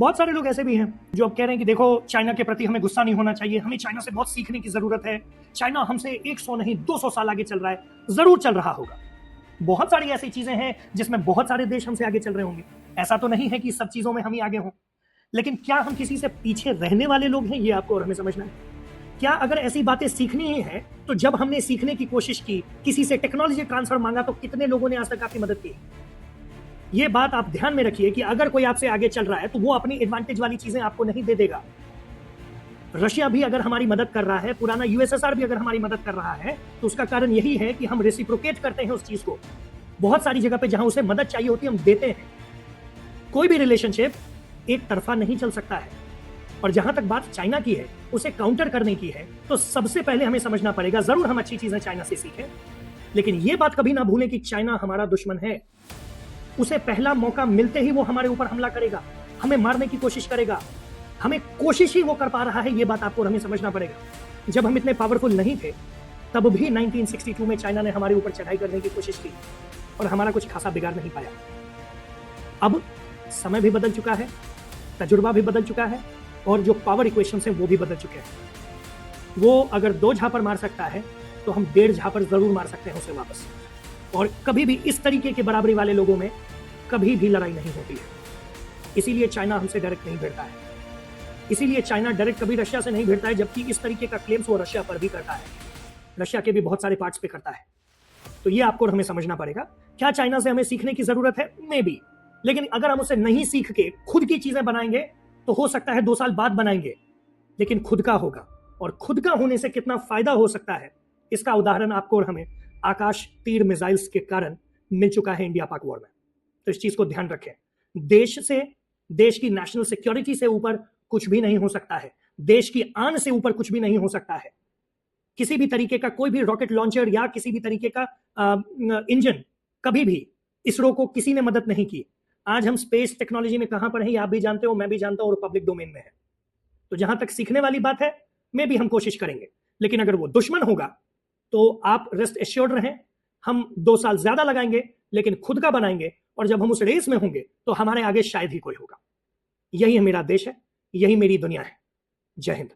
बहुत सारे लोग ऐसे भी हैं जो अब कह रहे हैं कि देखो चाइना के प्रति हमें गुस्सा नहीं होना चाहिए, हमें चाइना से बहुत सीखने की जरूरत है। चाइना हमसे 100 नहीं 200 साल आगे चल रहा है। जरूर चल रहा होगा। बहुत सारी ऐसी चीजें हैं जिसमें बहुत सारे देश हमसे आगे चल रहे होंगे। ऐसा तो नहीं है कि सब चीजों में हम ही आगे हों, लेकिन क्या हम किसी से पीछे रहने वाले लोग हैं, ये आपको और हमें समझना है। क्या अगर ऐसी बातें सीखनी ही है तो जब हमने सीखने की कोशिश की, किसी से टेक्नोलॉजी ट्रांसफर मांगा, तो कितने लोगों ने आज तक आपकी मदद की? ये बात आप ध्यान में रखिए कि अगर कोई आपसे आगे चल रहा है तो वो अपनी एडवांटेज वाली चीजें आपको नहीं दे देगा। रशिया भी अगर हमारी मदद कर रहा है, पुराना यूएसएसआर भी अगर हमारी मदद कर रहा है, तो उसका कारण यही है कि हम रेसिप्रोकेट करते हैं उस चीज को। बहुत सारी जगह पे जहां उसे मदद चाहिए होती है हम देते हैं। कोई भी रिलेशनशिप एक तरफा नहीं चल सकता है। और जहां तक बात चाइना की है, उसे काउंटर करने की है, तो सबसे पहले हमें समझना पड़ेगा, जरूर हम अच्छी चीजें चाइना से सीखें, लेकिन यह बात कभी ना भूलें कि चाइना हमारा दुश्मन है। उसे पहला मौका मिलते ही वो हमारे ऊपर हमला करेगा, हमें मारने की कोशिश करेगा। हमें कोशिश ही वो कर पा रहा है, ये बात आपको और हमें समझना पड़ेगा। जब हम इतने पावरफुल नहीं थे तब भी 1962 में चाइना ने हमारे ऊपर चढ़ाई करने की कोशिश की और हमारा कुछ खासा बिगाड़ नहीं पाया। अब समय भी बदल चुका है, तजुर्बा भी बदल चुका है, और जो पावर इक्वेशंस हैं वो भी बदल चुके हैं। वो अगर 2 झापड़ मार सकता है तो हम 1.5 झापड़ जरूर मार सकते हैं उसे वापस। और कभी भी इस तरीके के बराबरी वाले लोगों में कभी भी लड़ाई नहीं होती है। इसीलिए चाइना हमसे डायरेक्ट नहीं भिड़ता है। इसीलिए चाइना डायरेक्ट कभी रशिया से नहीं भिड़ता है, जबकि इस तरीके का क्लेम्स वो रशिया पर भी करता है, रशिया के भी बहुत सारे पार्ट्स पे करता है। तो ये आपको और हमें समझना पड़ेगा। क्या चाइना से हमें सीखने की जरूरत है? मे बी, लेकिन अगर हम उसे नहीं सीख के खुद की चीजें बनाएंगे तो हो सकता है 2 साल बाद बनाएंगे, लेकिन खुद का होगा। और खुद का होने से कितना फायदा हो सकता है, इसका उदाहरण आपको और हमें आकाश तीर मिसाइल्स के कारण मिल चुका है इंडिया पाक वॉर में। तो इस चीज को ध्यान रखें। देश से, देश की नेशनल सिक्योरिटी से ऊपर कुछ भी नहीं हो सकता है। देश की आन से ऊपर कुछ भी नहीं हो सकता है। किसी भी तरीके का कोई भी रॉकेट लॉन्चर या किसी भी तरीके का इंजन, कभी भी इसरो को किसी ने मदद नहीं की। आज हम स्पेस टेक्नोलॉजी में कहां पर हैं, आप भी जानते हो, मैं भी जानता हूं, और पब्लिक डोमेन में है। तो जहां तक सीखने वाली बात है, में भी हम कोशिश करेंगे, लेकिन अगर वो दुश्मन होगा तो आप रेस्ट एश्योर्ड रहें, हम 2 साल ज्यादा लगाएंगे लेकिन खुद का बनाएंगे। और जब हम उस रेस में होंगे तो हमारे आगे शायद ही कोई होगा। यही मेरा देश है, यही मेरी दुनिया है। जय हिंद।